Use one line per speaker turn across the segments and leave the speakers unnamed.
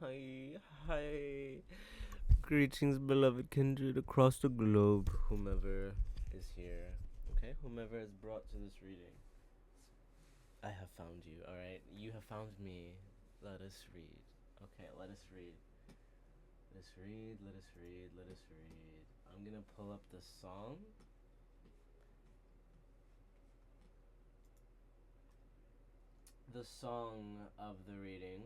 Hi, hi. Greetings, beloved kindred across the globe, whomever is here. Okay, whomever is brought to this reading. I have found you, alright? You have found me. Let us read. Okay, let us read. Let us read, let us read, let us read. I'm gonna pull up the song. The song of the reading.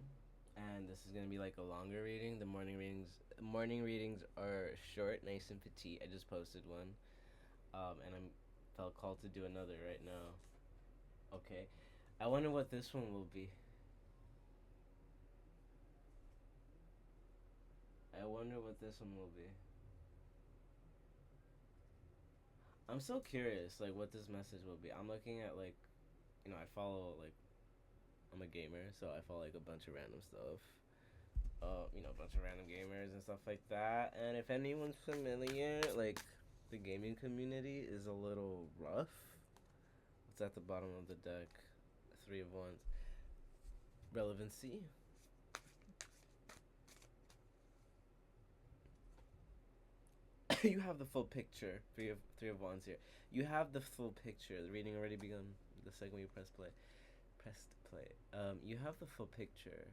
And this is gonna be like a longer reading. The morning readings are short, nice and petite. I just posted one. And I'm felt called to do another right now. Okay, I wonder what this one will be. I wonder what this one will be. I'm so curious, like what this message will be. I'm looking at like, I follow like I'm a gamer, so I follow like a bunch of random stuff. A bunch of random gamers and stuff like that. And if anyone's familiar, like the gaming community is a little rough. It's at the bottom of the deck. Three of Wands. Relevancy. You have the full picture. Three of Wands here. You have the full picture. The reading already begun. The second you press play. Pressed play. You have the full picture.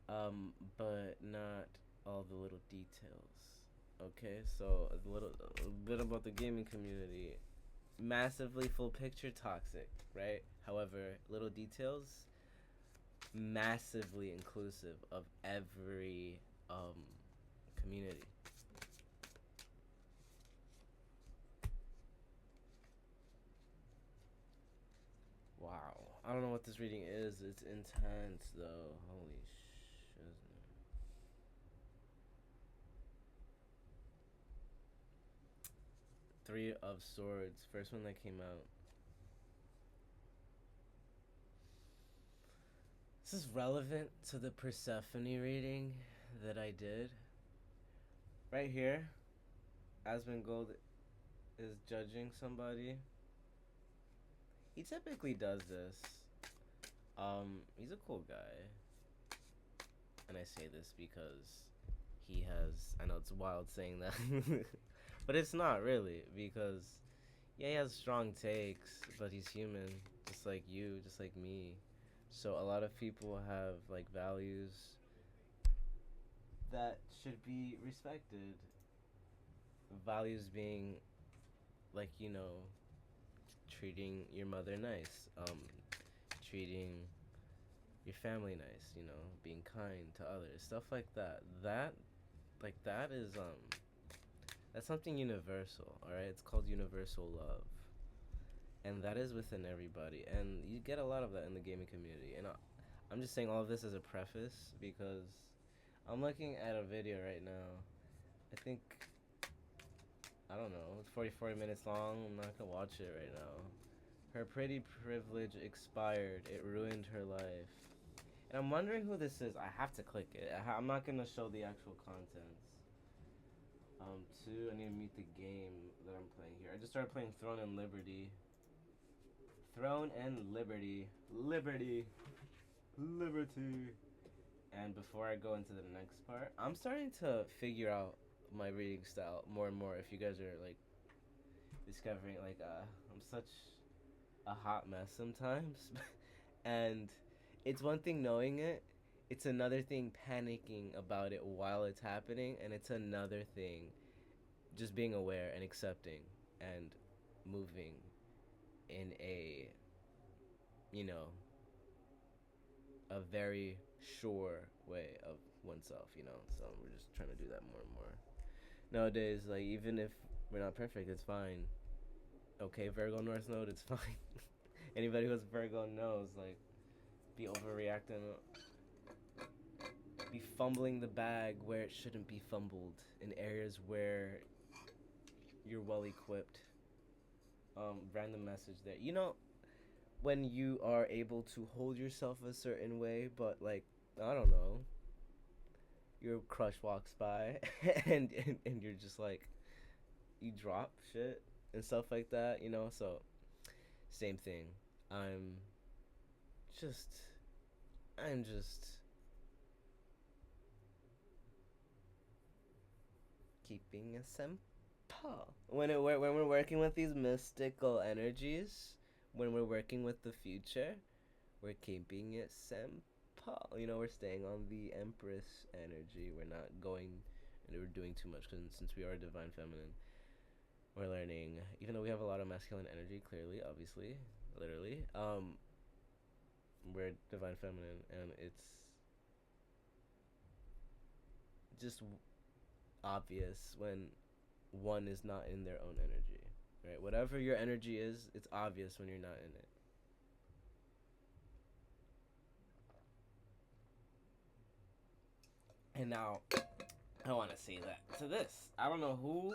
But not all the little details. Okay, so a bit about the gaming community. Massively full picture toxic, right? However, little details massively inclusive of every community. Wow. I don't know what this reading is. It's intense though. Holy shit. Three of Swords. First one that came out. This is relevant to the Persephone reading that I did. Right here, Asmongold is judging somebody. He typically does this. He's a cool guy. And I say this because he has, I know it's wild saying that, but it's not really, because yeah, he has strong takes, but he's human, just like you, just like me. So a lot of people have like values that should be respected. Values being like, treating your mother nice, treating your family nice, being kind to others, stuff like that. That is that's something universal, all right? It's called universal love. And that is within everybody. And you get a lot of that in the gaming community. And I'm just saying all of this as a preface because I'm looking at a video right now. I think, I don't know, it's 40 minutes long. I'm not going to watch it right now. Her pretty privilege expired. It ruined her life. And I'm wondering who this is. I have to click it. I'm not going to show the actual contents. Two, I need to meet the game that I'm playing here. I just started playing Throne and Liberty. Throne and Liberty. Liberty. Liberty. And before I go into the next part, I'm starting to figure out my reading style more and more. If you guys are like discovering, like, I'm such a hot mess sometimes. And it's one thing knowing it, it's another thing panicking about it while it's happening, and it's another thing just being aware and accepting and moving in you know, a very sure way of oneself. So we're just trying to do that more and more. Nowadays, like, even if we're not perfect, it's fine. Okay, Virgo North Node, it's fine. Anybody who's Virgo knows, like, be overreacting, be fumbling the bag where it shouldn't be fumbled, in areas where you're well equipped. Random message there. When you are able to hold yourself a certain way, but like, I don't know, your crush walks by and you're just like, you drop shit and stuff like that. So same thing. I'm just i'm just keeping it simple. When we're working with these mystical energies, when we're working with the future, we're keeping it simple. You know, we're staying on the Empress energy. We're not going and we're doing too much, because since we are divine feminine, we're learning. Even though we have a lot of masculine energy, clearly, obviously, literally, we're divine feminine, and it's just obvious when one is not in their own energy, right? Whatever your energy is, it's obvious when you're not in it. And now, I want to say that to this. I don't know who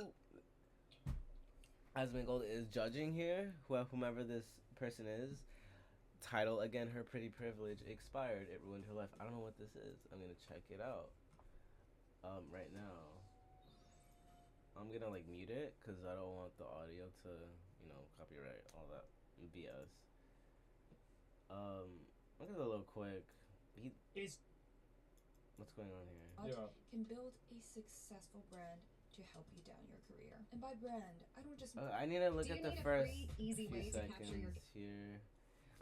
Asmongold is judging here. Whomever this person is. Title again, her pretty privilege expired. It ruined her life. I don't know what this is. I'm gonna check it out. Right now. I'm gonna like mute it because I don't want the audio to, copyright all that BS. Look at it a little quick. What's going on here?
Yeah. Can build a successful brand to help you down your career. And by brand, I don't just.
I need to look at the first few seconds here.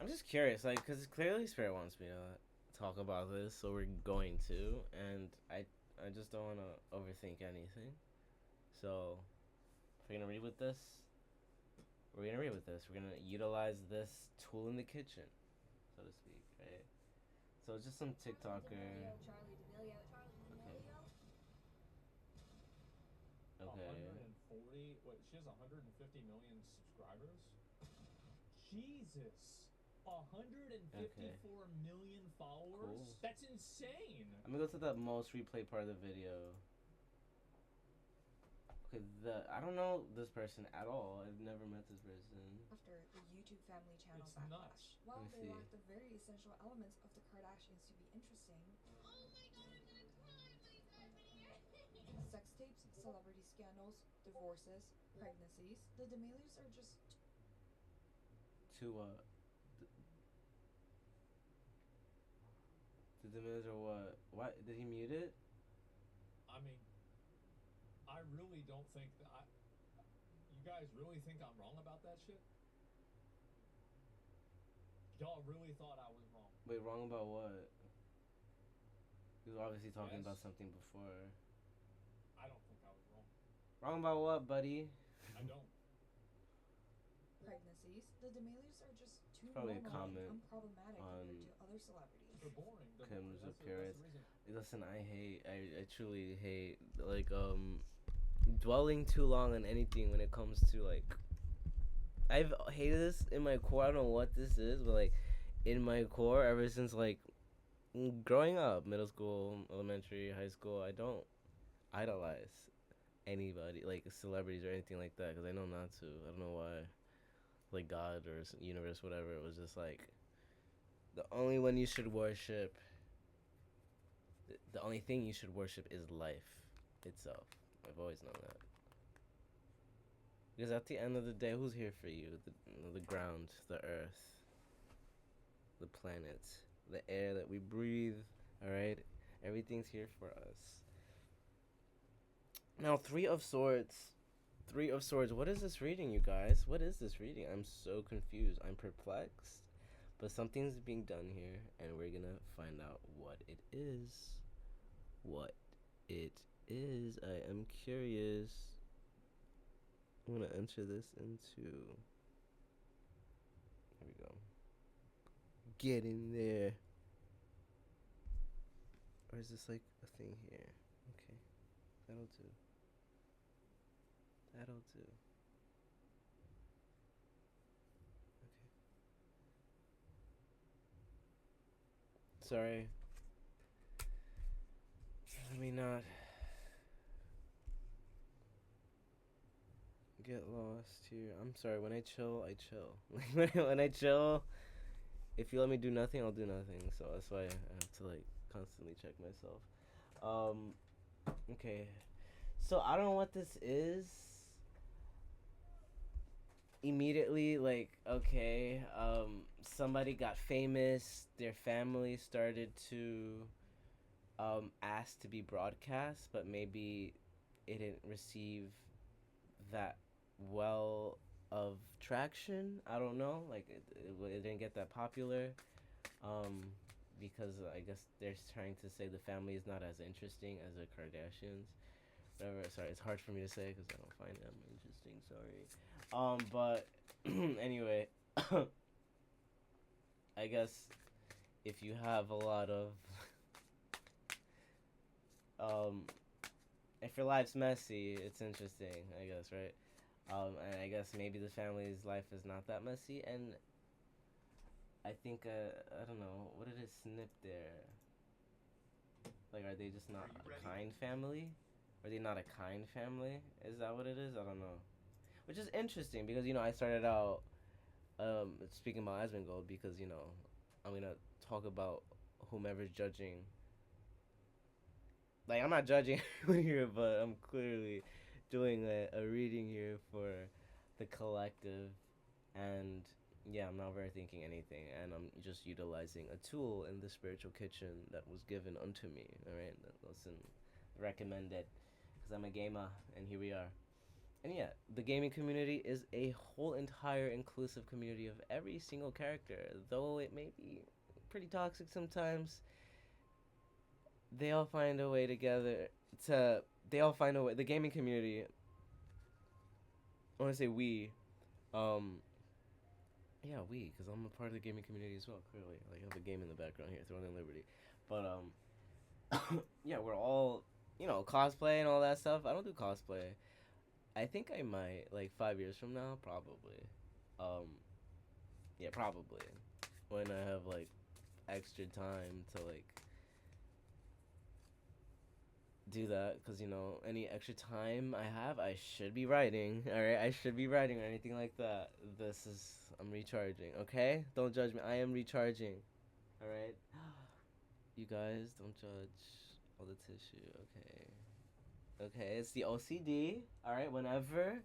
I'm just curious, like, because clearly Spirit wants me to talk about this, so we're going to, and I just don't want to overthink anything. So, if we're gonna read with this, we're gonna read with this. We're gonna utilize this tool in the kitchen, so to speak, right? So it's just some TikToker. Okay.
140. Wait, she has 150 million subscribers. Jesus. 154 million followers?
Cool.
That's insane.
I'm gonna go to the most replayed part of the video. Okay, I don't know this person at all. I've never met this person.
After the YouTube family channel
It's
backlash.
nuts.
While they lack the very essential elements of the Kardashians to be interesting. Oh my god, I'm gonna cry. Please don't say sex tapes, celebrity scandals, divorces, pregnancies. The D'Amelios are just
The D'Amelios are what? Why did he mute it?
I mean, I really don't think that you guys really think I'm wrong about that shit? Y'all really thought I was wrong.
Wait, wrong about what? He was obviously talking about something before.
I don't think I was wrong.
Wrong about what, buddy?
I don't.
Pregnancies. The D'Amelios are just too
Probably a
normal
comment
and unproblematic compared to other celebrities.
They're boring.
Kim's
That's
appearance.
the reason.
Listen, I truly hate, like, dwelling too long on anything when it comes to, like, I've hated this in my core. I don't know what this is, but, like, in my core, ever since, like, growing up, middle school, elementary, high school, I don't idolize anybody, like, celebrities or anything like that, because I know not to. I don't know why. Like, God or universe, whatever. It was just, like, the only one you should worship, the only thing you should worship is life itself. I've always known that. Because at the end of the day, who's here for you? The ground, the earth, the planet, the air that we breathe, alright? Everything's here for us. Now, Three of Swords. Three of Swords. What is this reading, you guys? What is this reading? I'm so confused. I'm perplexed. But something's being done here, and we're gonna find out what it is. What it is. I am curious. I'm gonna enter this into. Here we go. Get in there. Or is this like a thing here? Okay. That'll do. That'll do. Sorry. Let me not get lost here. I'm sorry. When I chill, I chill. When I chill, if you let me do nothing, I'll do nothing. So that's why I have to like constantly check myself. Okay. So I don't know what this is. Immediately, like, okay, somebody got famous, their family started to ask to be broadcast, but maybe it didn't receive that well of traction. I don't know, like it didn't get that popular, um, because I guess they're trying to say the family is not as interesting as the Kardashians. Whatever. Sorry, it's hard for me to say because I don't find them interesting. Sorry. But anyway, I guess if you have a lot of um, if your life's messy, it's interesting. I guess, right? And I guess maybe the family's life is not that messy, and I think I don't know, what did it snip there? Like, are they just not a kind family? Are they not a kind family? Is that what it is? I don't know. Which is interesting because I started out speaking about Asmongold because I'm gonna talk about whomever's judging. Like, I'm not judging anyone here, but I'm clearly doing a reading here for the collective, and yeah, I'm not overthinking anything, and I'm just utilizing a tool in the spiritual kitchen that was given unto me. All right, listen, recommended, because I'm a gamer, and here we are. And yeah, the gaming community is a whole entire inclusive community of every single character, though it may be pretty toxic sometimes. They all find a way together to. They all find a way. The gaming community. I want to say we. Um, Yeah, because I'm a part of the gaming community as well. Clearly, like, I have a game in the background here, Throne and Liberty. But yeah, we're all cosplay and all that stuff. I don't do cosplay. I think I might, like, 5 years from now, probably. Um, yeah, probably when I have like extra time to like do that, because any extra time I have, I should be writing. All right, I should be writing or anything like that. I'm recharging. Okay, don't judge me. I am recharging. All right, you guys, don't judge all the tissue. Okay, it's the OCD. All right, whenever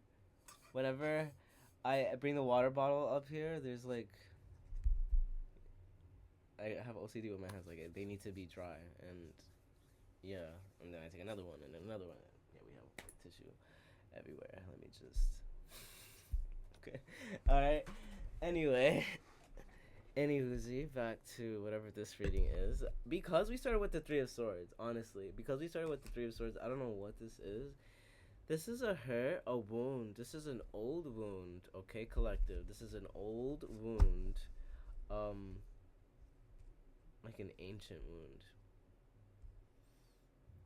I bring the water bottle up here, there's like, I have OCD with my hands. Like, they need to be dry, and yeah, and then I take another one and then another one. Yeah, we have like, tissue everywhere. Let me just. Okay. All right. Anyway, anywhoozy, back to whatever this reading is. Because we started with the Three of Swords, honestly, I don't know what this is. This is a hurt, a wound. This is an old wound. Okay, collective. This is an old wound. Like an ancient wound.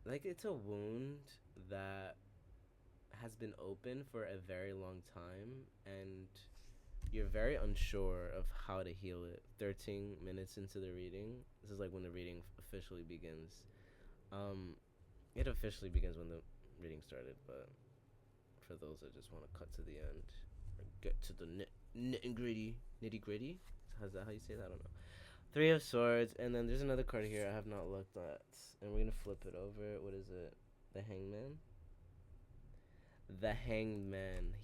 Like, it's a wound that has been open for a very long time, and you're very unsure of how to heal it. 13 minutes into the reading. This is like when the reading officially begins. It officially begins when the reading started, but for those that just want to cut to the end or get to the nitty gritty, how's that how you say that? I don't know. Three of Swords, and then there's another card here I have not looked at, and we're gonna flip it over. What is it? The Hangman. The Hangman.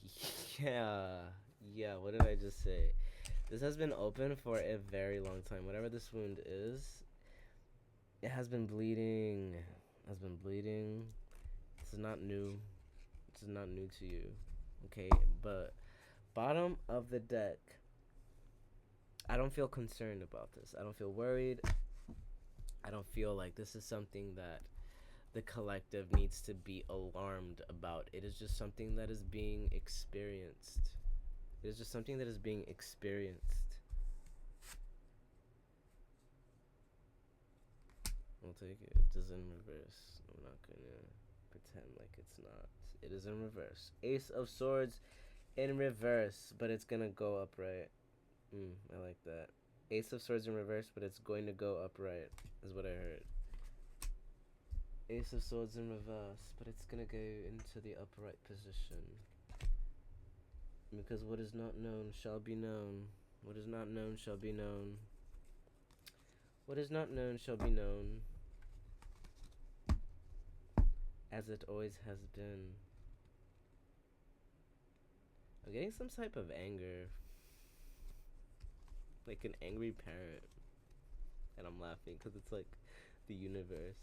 Yeah. What did I just say? This has been open for a very long time. Whatever this wound is, it has been bleeding. This is not new. This is not new to you. Okay, but bottom of the deck. I don't feel concerned about this. I don't feel worried. I don't feel like this is something that the collective needs to be alarmed about. It is just something that is being experienced. We'll take it. It is in reverse. I'm not gonna pretend like it's not. It is in reverse. Ace of Swords in reverse, but it's gonna go upright. I like that. Ace of Swords in reverse, but it's going to go upright, is what I heard. Ace of Swords in reverse, but it's gonna go into the upright position. Because what is not known shall be known. What is not known shall be known. What is not known shall be known. As it always has been. I'm getting some type of anger. Like an angry parent. And I'm laughing because it's like the universe.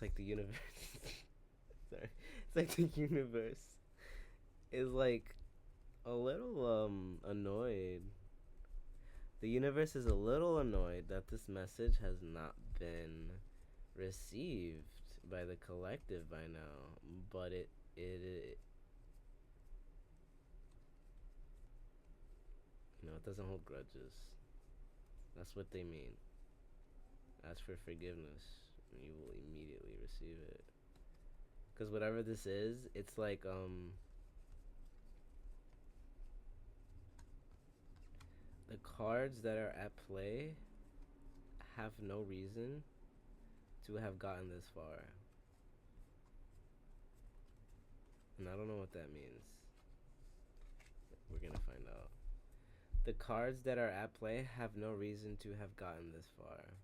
It's like the universe. Sorry. It's like the universe is like a little annoyed. The universe is a little annoyed that this message has not been received by the collective by now, but it it doesn't hold grudges. That's what they mean. Ask for forgiveness, and you will immediately receive it. Because whatever this is, it's like the cards that are at play have no reason to have gotten this far. And I don't know what that means. We're gonna find out. The cards that are at play have no reason to have gotten this far.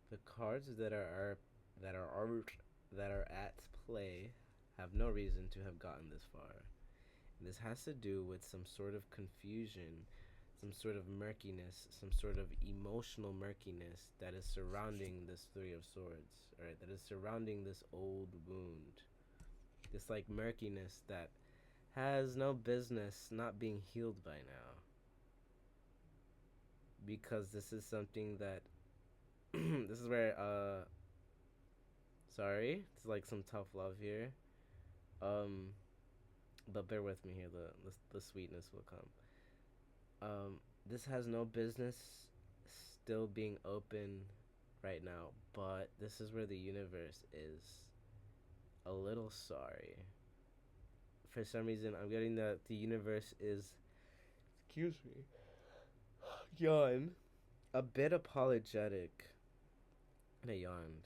The cards that are at play have no reason to have gotten this far. And this has to do with some sort of confusion, some sort of murkiness, some sort of emotional murkiness that is surrounding this Three of Swords, alright? That is surrounding this old wound. This like murkiness that has no business not being healed by now. Because this is something that this is where sorry, it's like some tough love here. But bear with me here, the sweetness will come. This has no business still being open right now, but this is where the universe is a little sorry. For some reason, I'm getting that the universe is, excuse me, yawn, a bit apologetic. And I yawned.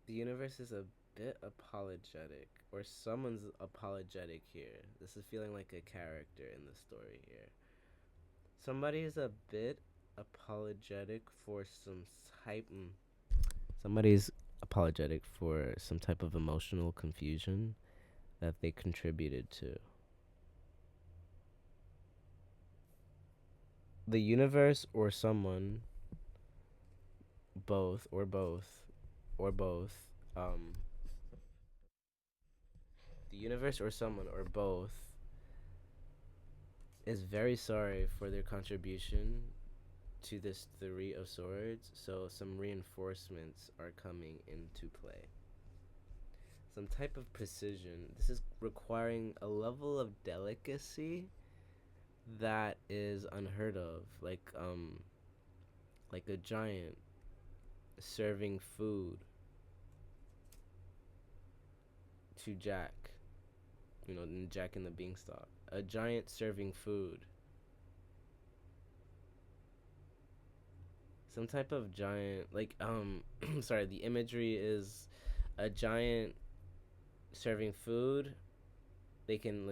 The universe is a bit apologetic, or someone's apologetic here. This is feeling like a character in the story here. Somebody is a bit apologetic for some type. Somebody's apologetic for some type of emotional confusion that they contributed to. The universe or someone, both, the universe or someone or both is very sorry for their contribution to this Three of Swords, so some reinforcements are coming into play. Some type of precision. This is requiring a level of delicacy that is unheard of. Like a giant serving food to Jack. Jack and the Beanstalk. A giant serving food. Some type of giant, sorry, the imagery is a giant serving food. They can,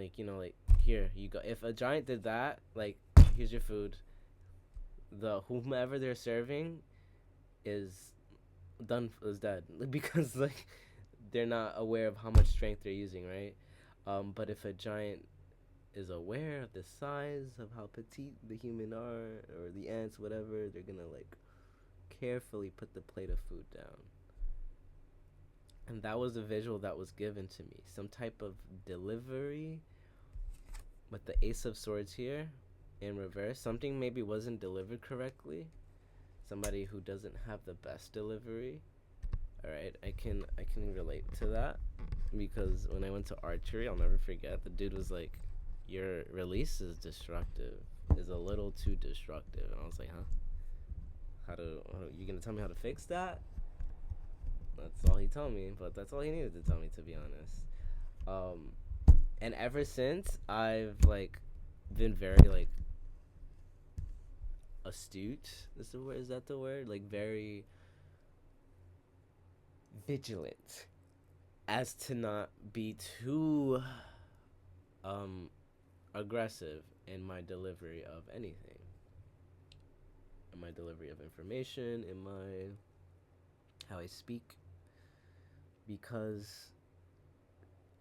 here, you go. If a giant did that, here's your food. Whomever they're serving is dead. Because, they're not aware of how much strength they're using, right? But if a giant is aware of the size of how petite the human are, or the ants, whatever, they're gonna, carefully put the plate of food down. And that was the visual that was given to me. Some type of delivery with the Ace of Swords here in reverse. Something maybe wasn't delivered correctly. Somebody who doesn't have the best delivery. Alright, I can relate to that. Because when I went to archery, I'll never forget, the dude was like, your release is destructive. Is a little too destructive. And I was like, huh? You gonna tell me how to fix that? That's all he told me, but that's all he needed to tell me, to be honest. And ever since, I've been very astute. Is that the word? Very vigilant as to not be too aggressive in my delivery of anything, in my delivery of information, in my how I speak, because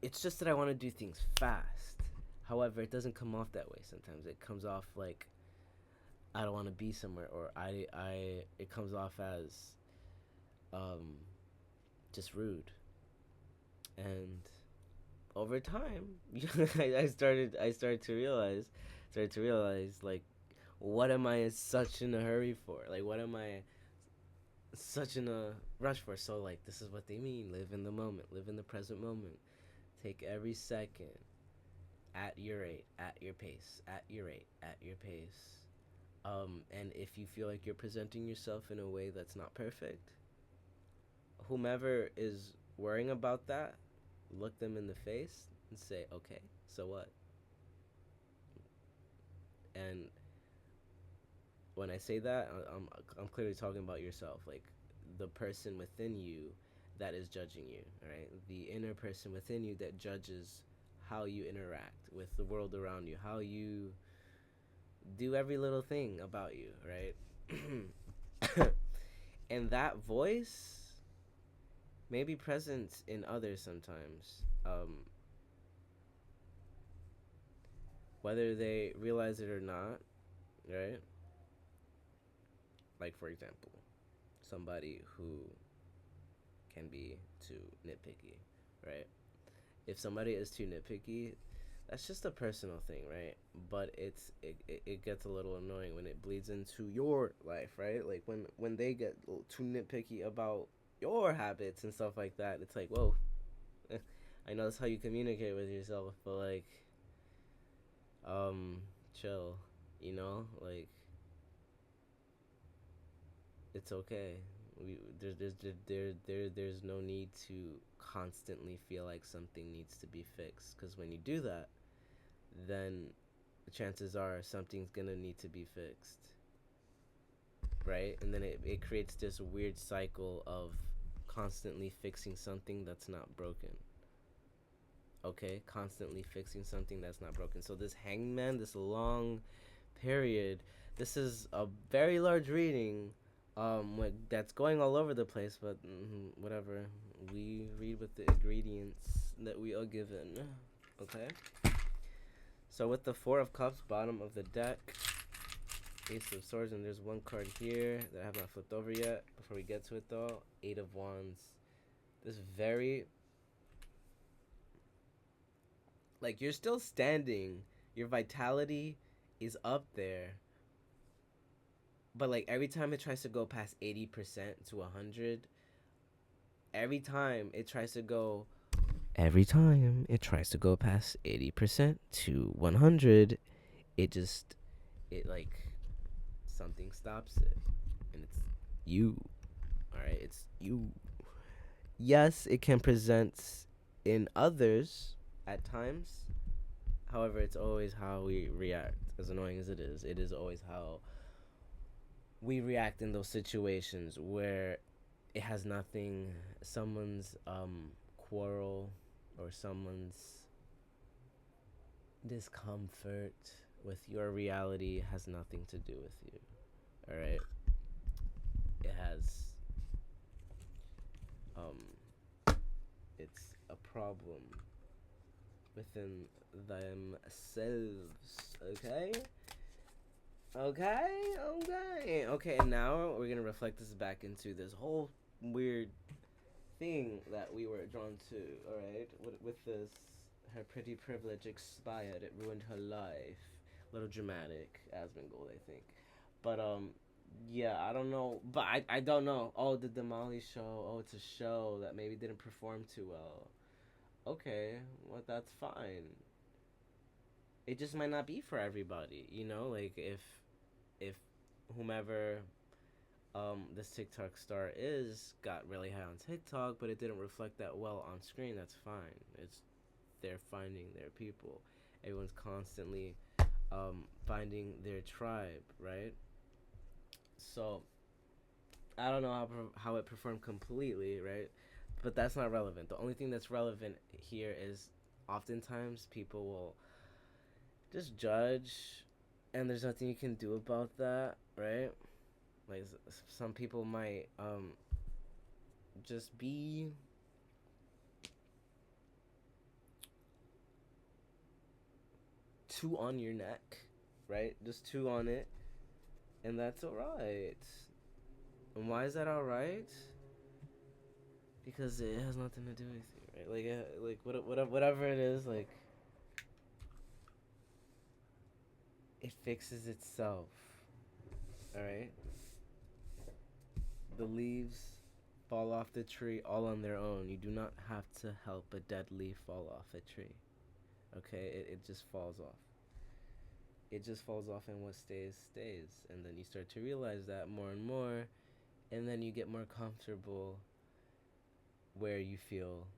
it's just that I want to do things fast. However, it doesn't come off that way sometimes. It comes off like I don't want to be somewhere, or it comes off as um, just rude. And over time, I started to realize like, what am I such in a hurry for? Like, what am I such in a rush for? So like, this is what they mean: live in the moment, live in the present moment, take every second at your rate, at your pace, at your rate, at your pace. And if you feel like you're presenting yourself in a way that's not perfect, whomever is worrying about that, look them in the face and say, okay, so what? And when I say that, I'm clearly talking about yourself, like the person within you that is judging you, right? The inner person within you that judges how you interact with the world around you, how you do every little thing about you, right? And that voice may be present in others sometimes, whether they realize it or not, right? Like, for example, somebody who can be too nitpicky, right? If somebody is too nitpicky, that's just a personal thing, right? But it gets a little annoying when it bleeds into your life, right? Like when they get too nitpicky about your habits and stuff like that, it's like, whoa. I know that's how you communicate with yourself, but like, chill, like, it's okay. There's no need to constantly feel like something needs to be fixed, because when you do that, then the chances are something's gonna need to be fixed, right? And then it creates this weird cycle of constantly fixing something that's not broken. Okay, constantly fixing something that's not broken. So this hangman, this long period, this is a very large reading, that's going all over the place, but whatever. We read with the ingredients that we are given. Okay. So with the Four of Cups, bottom of the deck, Ace of Swords, and there's one card here that I have not flipped over yet. Before we get to it though, Eight of Wands. This very, like, you're still standing. Your vitality is up there. But like every time it tries to go past 80% to 100, every time it tries to go past 80% to 100, it like something stops it, and it's you. All right, it's you. Yes, it can present in others at times. However, it's always how we react. As annoying as it is always how we react in those situations where it has nothing, someone's quarrel or someone's discomfort with your reality has nothing to do with you. All right, it has it's a problem within themselves. Okay, and now we're gonna reflect this back into this whole weird thing that we were drawn to. All right, with this, her pretty privilege expired. It ruined her life. A little dramatic, Asmongold, I think. But yeah, I don't know. But I don't know. Oh, the Damali show. Oh, it's a show that maybe didn't perform too well. Okay, well, that's fine. It just might not be for everybody, like if whomever this TikTok star is got really high on TikTok, but it didn't reflect that well on screen, that's fine. It's they're finding their people. Everyone's constantly finding their tribe, right? So I don't know how it performed completely, right? But that's not relevant. The only thing that's relevant here is oftentimes people will just judge, and there's nothing you can do about that, right? Like some people might just be too on your neck, right? Just too on it, and that's alright. And why is that alright? Because it has nothing to do with you, right? Whatever it is, like it fixes itself. All right. The leaves fall off the tree all on their own. You do not have to help a dead leaf fall off a tree. Okay, it just falls off. It just falls off, and what stays stays. And then you start to realize that more and more, and then you get more comfortable where you feel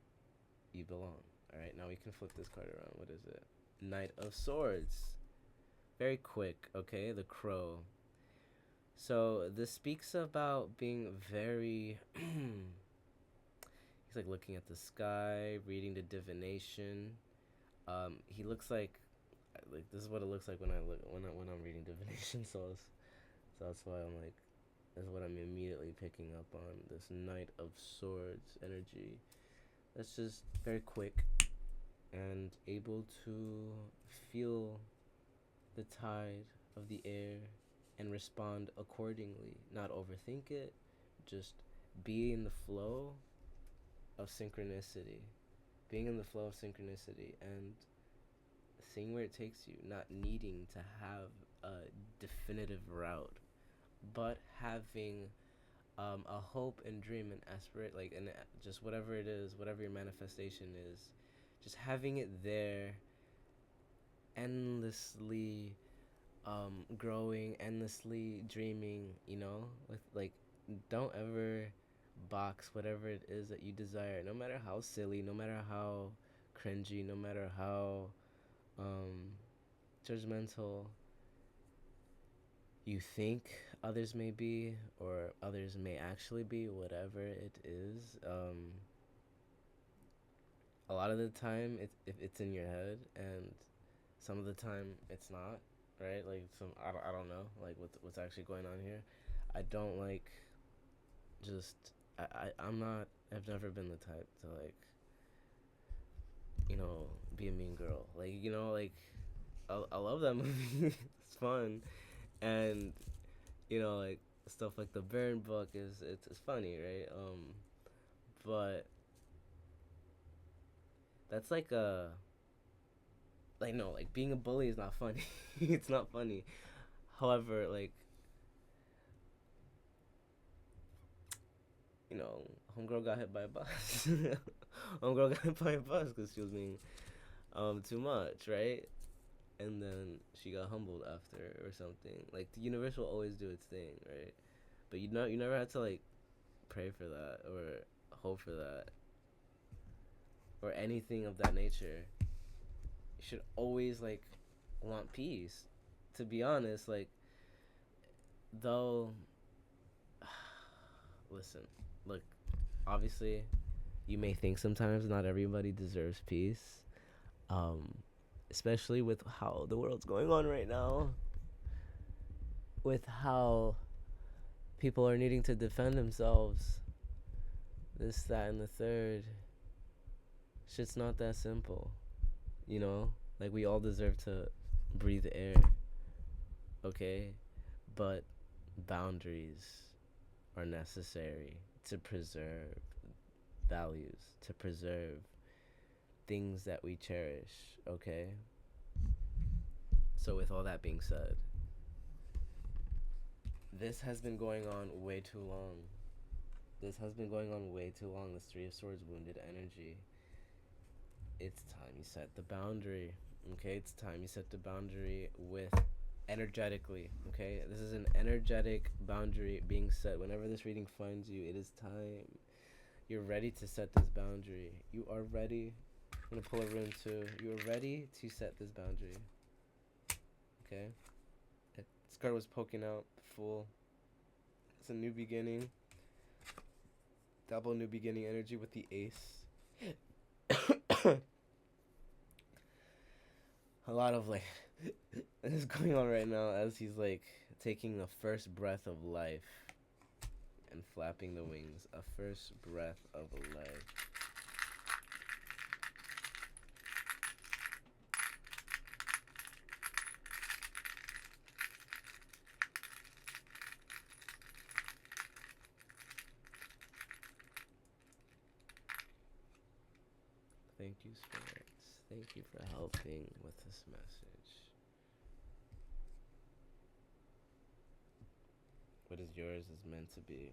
you belong. All right, now we can flip this card around. What is it? Knight of Swords. Very quick, okay? The Crow. So this speaks about being very he's like looking at the sky, reading the divination. He looks like this is what it looks like when I'm reading divination. So that's why I'm like, that's what I'm immediately picking up on, this Knight of Swords energy. That's just very quick and able to feel the tide of the air and respond accordingly. Not overthink it, just be in the flow of synchronicity. Being in the flow of synchronicity and seeing where it takes you, not needing to have a definitive route, but having a hope and dream and aspirate, like, and just whatever it is, whatever your manifestation is, just having it there, endlessly growing, endlessly dreaming, you know, with like, don't ever box whatever it is that you desire, no matter how silly, no matter how cringy, no matter how judgmental you think others may be, or others may actually be, whatever it is. A lot of the time it's in your head, and some of the time it's not, right? Like I don't know like what's actually going on here. I don't like just I'm not, I've never been the type to like, you know, be a mean girl. Like, you know, like I love that movie. It's fun, and you know, like stuff like the Burn book is it's funny, right? But that's like a like no, like being a bully is not funny. It's not funny. However, like, you know, homegirl got hit by a bus. Homegirl got hit by a bus because she was being too much, right? And then she got humbled after or something. Like the universe will always do its thing, right? But you never have to like pray for that or hope for that or anything of that nature. You should always like want peace. To be honest, like, though, listen, look, obviously you may think sometimes not everybody deserves peace, especially with how the world's going on right now, with how people are needing to defend themselves, this, that, and the third. Shit's not that simple, you know? Like, we all deserve to breathe air, okay? But boundaries are necessary to preserve values, to preserve things that we cherish, okay? So with all that being said, this has been going on way too long. This has been going on way too long, this Three of Swords wounded energy. It's time you set the boundary, okay? It's time you set the boundary with energetically, okay? This is an energetic boundary being set. Whenever this reading finds you, it is time. You're ready to set this boundary. You are ready. I'm gonna pull a rune too. You are ready to set this boundary, okay? This card was poking out full. It's a new beginning. Double new beginning energy with the ace. A lot of like is going on right now as he's like taking the first breath of life and flapping the wings. A first breath of life. Thank you, spirits. Thank you for helping with this message. What is yours is meant to be.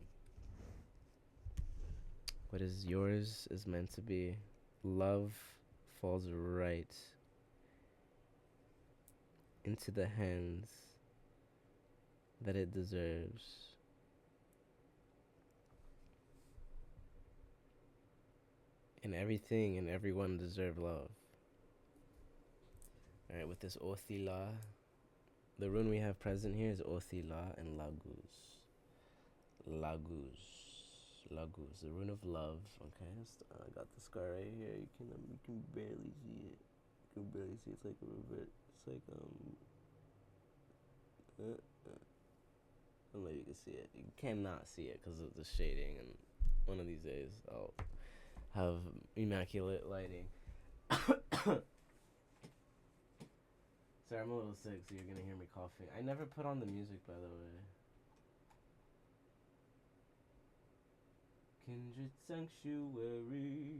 What is yours is meant to be. Love falls right into the hands that it deserves. And everything and everyone deserve love. Alright, with this Othila, the rune we have present here is Othila and Laguz. Laguz, the rune of love. Okay, I got the scar right here. You can barely see it. You can barely see it. It's like a rivet. It's like I don't know if you can see it. You cannot see it because of the shading. And one of these days I'll have immaculate lighting. Sorry, I'm a little sick, so you're gonna hear me coughing. I never put on the music, by the way. Kindred Sanctuary.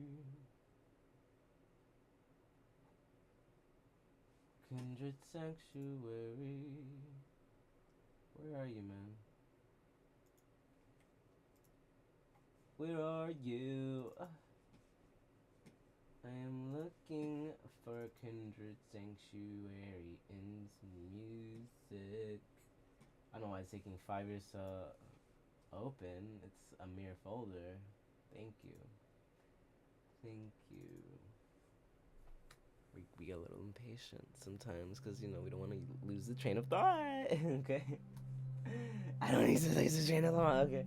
Kindred Sanctuary. Where are you, man? Where are you? I am looking for Kindred Sanctuary in music. I don't know why it's taking 5 years to open. It's a mere folder. Thank you. Thank you. We get a little impatient sometimes because, you know, we don't want to lose the train of thought. Okay? I don't need to lose the train of thought. Okay.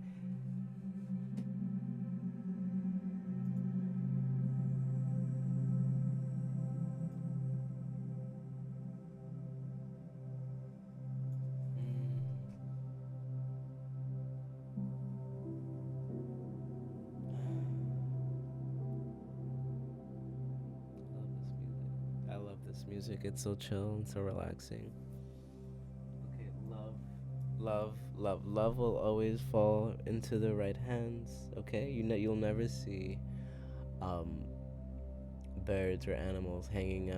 I love this music. It's so chill and so relaxing. Okay, love will always fall into the right hands. Okay, you'll never see birds or animals hanging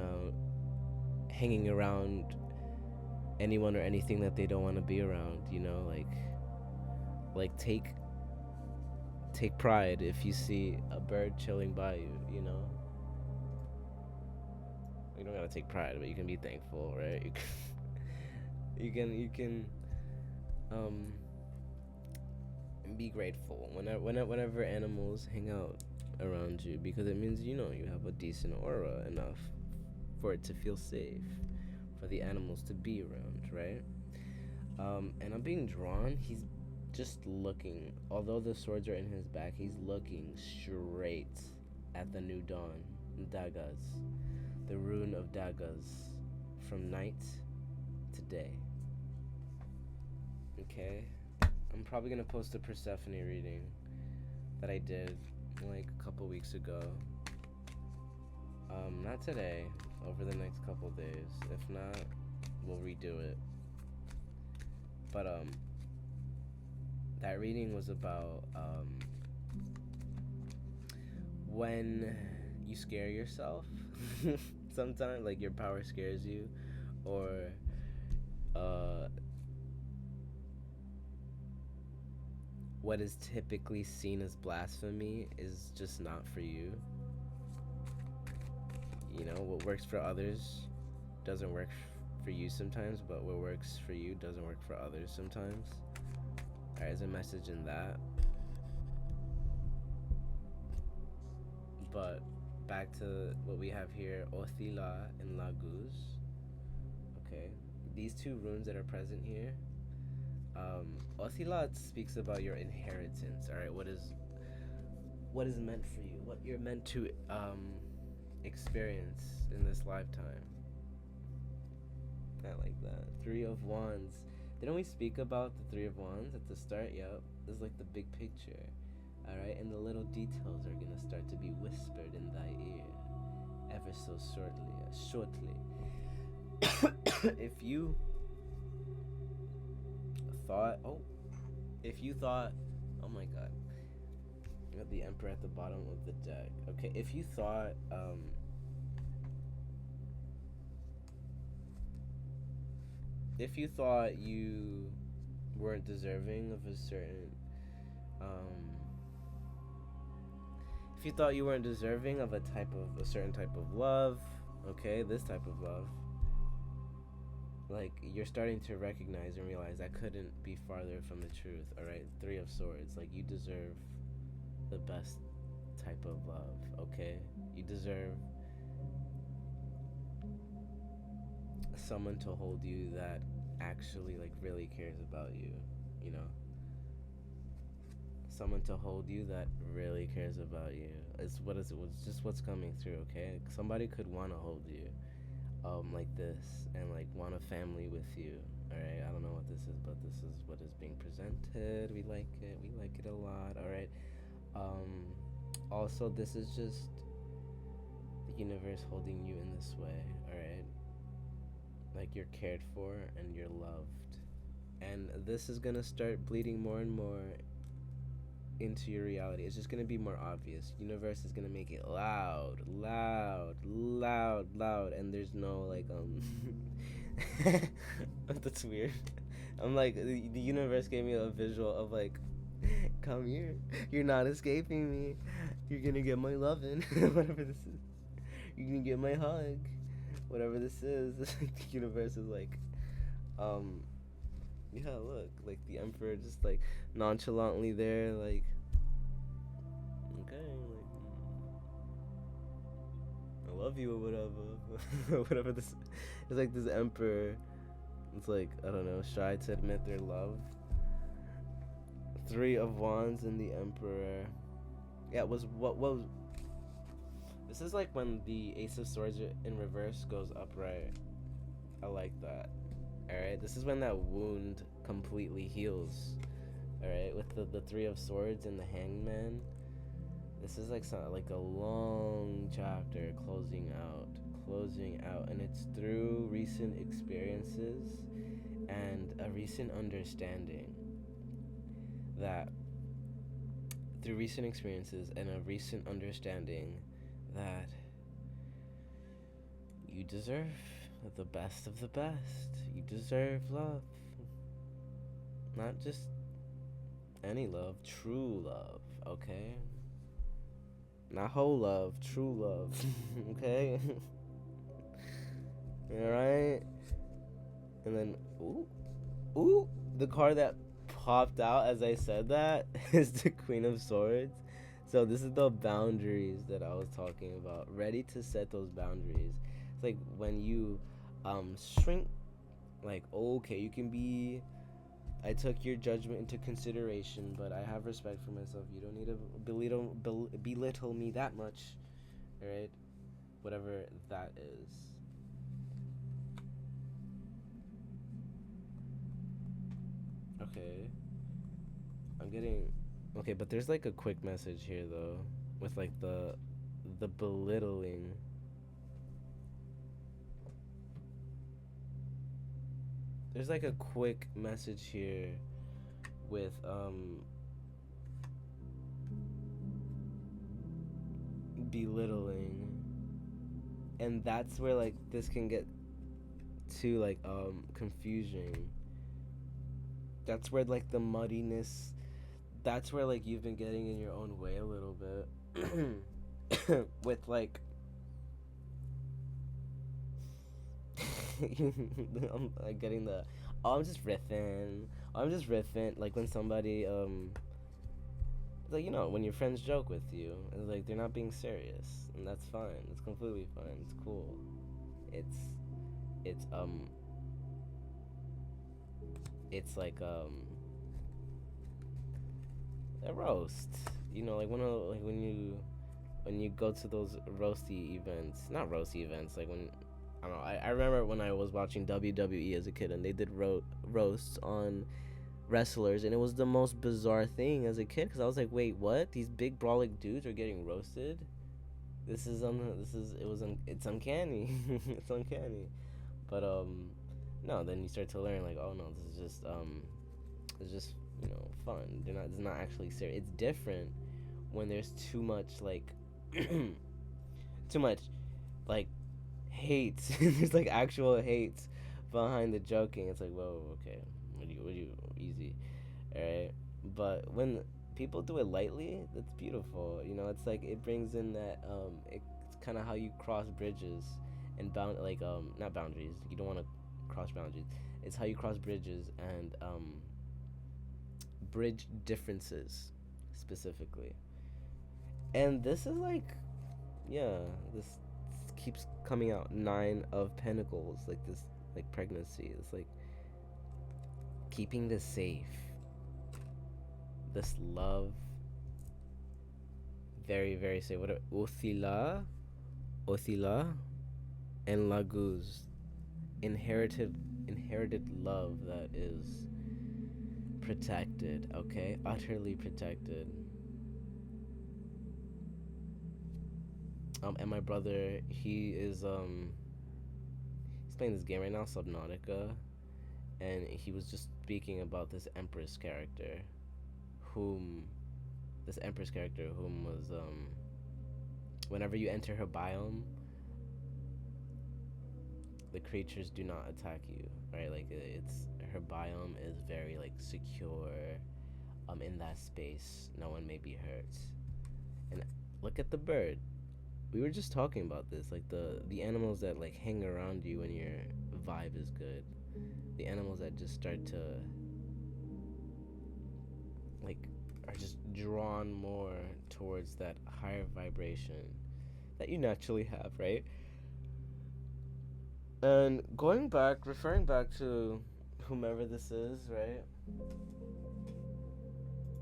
around anyone or anything that they don't want to be around. You know, like take pride if you see a bird chilling by you. You know. You don't gotta take pride, but you can be thankful, right? You can be grateful whenever animals hang out around you, because it means, you know, you have a decent aura enough for it to feel safe, for the animals to be around, right? And I'm being drawn. He's just looking, although the swords are in his back, he's looking straight at the new dawn, Dagas. The rune of Dagas, from night to day. Okay? I'm probably gonna post a Persephone reading that I did like a couple weeks ago. Not today, over the next couple days. If not, we'll redo it. But that reading was about when you scare yourself. Sometimes, like, your power scares you, or what is typically seen as blasphemy is just not for you. You know, what works for others doesn't work for you sometimes, but what works for you doesn't work for others sometimes. There's a message in that. But back to what we have here, Othila and Laguz. Okay, these two runes that are present here. Othila speaks about your inheritance. All right, what is meant for you, what you're meant to experience in this lifetime. I like that. Three of Wands. Didn't we speak about the Three of Wands at the start? Yep. This is like the big picture. Alright? And the little details are gonna start to be whispered in thy ear. Ever so shortly. If you thought, oh my god. You got the Emperor at the bottom of the deck. Okay, if you thought, you weren't deserving of a certain, if you thought you weren't deserving of a certain type of love, okay, this type of love, like, you're starting to recognize and realize that couldn't be farther from the truth, alright? Three of Swords, like, you deserve the best type of love, okay? You deserve someone to hold you that actually, like, really cares about you, you know? Someone to hold you that really cares about you. It's just what's coming through, okay? Somebody could want to hold you like this, and like want a family with you. All right, I don't know what this is, but this is what is being presented. We like it a lot. All right. Also, this is just the universe holding you in this way. All right, like you're cared for and you're loved, and this is gonna start bleeding more and more into your reality. It's just gonna be more obvious. Universe is gonna make it loud, and there's no like that's weird. I'm like, the universe gave me a visual of like, come here, you're not escaping me, you're gonna get my lovin', whatever this is, you're gonna get my hug, whatever this is. The universe is like, yeah, look, like the Emperor just like nonchalantly there, like, okay, like, I love you or whatever. Whatever this, it's like this Emperor, it's like, I don't know, shy to admit their love. Three of Wands and the Emperor. Yeah, what was, this is like when the Ace of Swords in reverse goes upright. I like that. Alright, this is when that wound completely heals. Alright, with the Three of Swords and the Hangman. This is like a long chapter closing out, and it's through recent experiences and a recent understanding that you deserve the best of the best. You deserve love. Not just any love, true love, okay? Not whole love, true love, okay? Alright? And then, ooh, the card that popped out as I said that is the Queen of Swords. So this is the boundaries that I was talking about. Ready to set those boundaries. It's like when you shrink, like, okay, you can be, I took your judgment into consideration, but I have respect for myself. You don't need to belittle me that much, alright? Whatever that is. Okay. I'm getting, okay, but there's like a quick message here though, with like the belittling. There's like a quick message here with belittling, and that's where like this can get to like confusion. That's where like the muddiness, that's where like you've been getting in your own way a little bit with like I'm like getting the, oh, I'm just riffing, like when somebody like, you know, when your friends joke with you, it's like they're not being serious, and that's fine. It's completely fine. It's cool. It's like a roast, you know, like when you go to those roasty events, not roasty events, like when I don't know. I remember when I was watching WWE as a kid, and they did roasts on wrestlers, and it was the most bizarre thing as a kid, because I was like, wait, what? These big brawling dudes are getting roasted? It's uncanny. It's uncanny. But no, then you start to learn, like, oh no, this is just fun. It's not actually serious. It's different when there's too much like too much like hate. There's like actual hate behind the joking. It's like, whoa, okay, what do you easy, all right. But when people do it lightly, that's beautiful. It's like it brings in that it's kind of how you cross bridges and not boundaries. You don't want to cross boundaries. It's how you cross bridges and bridge differences specifically. And this is like, yeah, this keeps coming out. 9 of Pentacles, like this, like pregnancy. It's like keeping this safe. This love, very, very safe. What are Othila, and Laguz, inherited love that is protected. Okay, utterly protected. And my brother, he's playing this game right now, Subnautica, and he was just speaking about this Empress character, whom was whenever you enter her biome, the creatures do not attack you, right? Like it's her biome is very like secure. In that space, no one may be hurt. And look at the bird. We were just talking about this, like the animals that like hang around you when your vibe is good, the animals that just start to like are just drawn more towards that higher vibration that you naturally have, right? And referring back to whomever this is, right?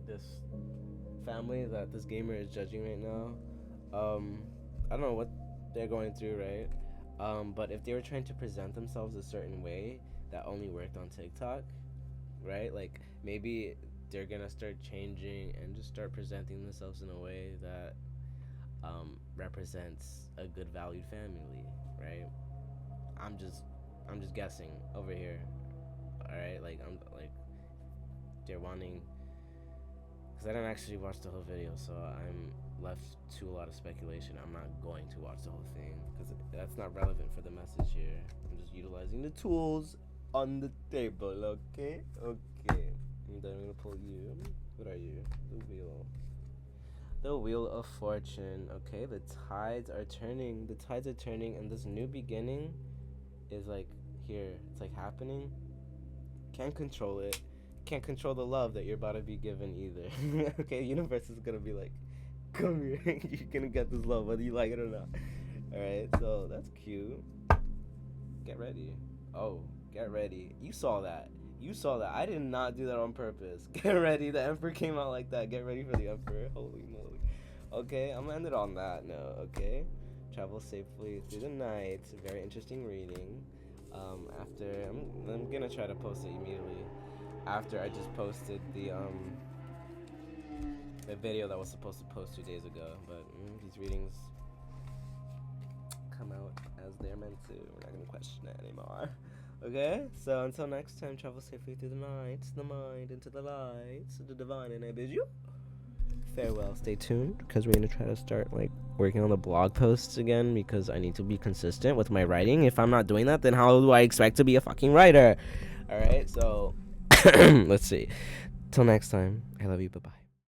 This family that this gamer is judging right now, I don't know what they're going through, right? But if they were trying to present themselves a certain way that only worked on TikTok, right? Like maybe they're gonna start changing and just start presenting themselves in a way that represents a good valued family, right? I'm just guessing over here, all right? Like they're wanting, because I didn't actually watch the whole video, so I'm left to a lot of speculation. I'm not going to watch the whole thing because that's not relevant for the message here. I'm just utilizing the tools on the table, okay? And then I'm gonna pull you. What are you? The wheel of fortune. Okay, the tides are turning, and this new beginning is like here. It's like happening. Can't control it. Can't control the love that you're about to be given either. Okay, universe is gonna be like, come here, you're gonna get this love whether you like it or not. Alright, so that's cute. Get ready. Oh, get ready. You saw that. I did not do that on purpose. Get ready. The Emperor came out like that. Get ready for the Emperor. Holy moly. Okay, I'm gonna end it on that note, okay? Travel safely through the night. Very interesting reading. After I'm gonna try to post it immediately after I just posted the video that was supposed to post 2 days ago, but these readings come out as they're meant to. We're not gonna question it anymore. Okay, so until next time, travel safely through the night, the mind into the light, the divine, and I bid you farewell. Stay tuned, because we're gonna try to start like working on the blog posts again, because I need to be consistent with my writing. If I'm not doing that, then how do I expect to be a fucking writer? All right, so let's see. Till next time, I love you. Bye bye.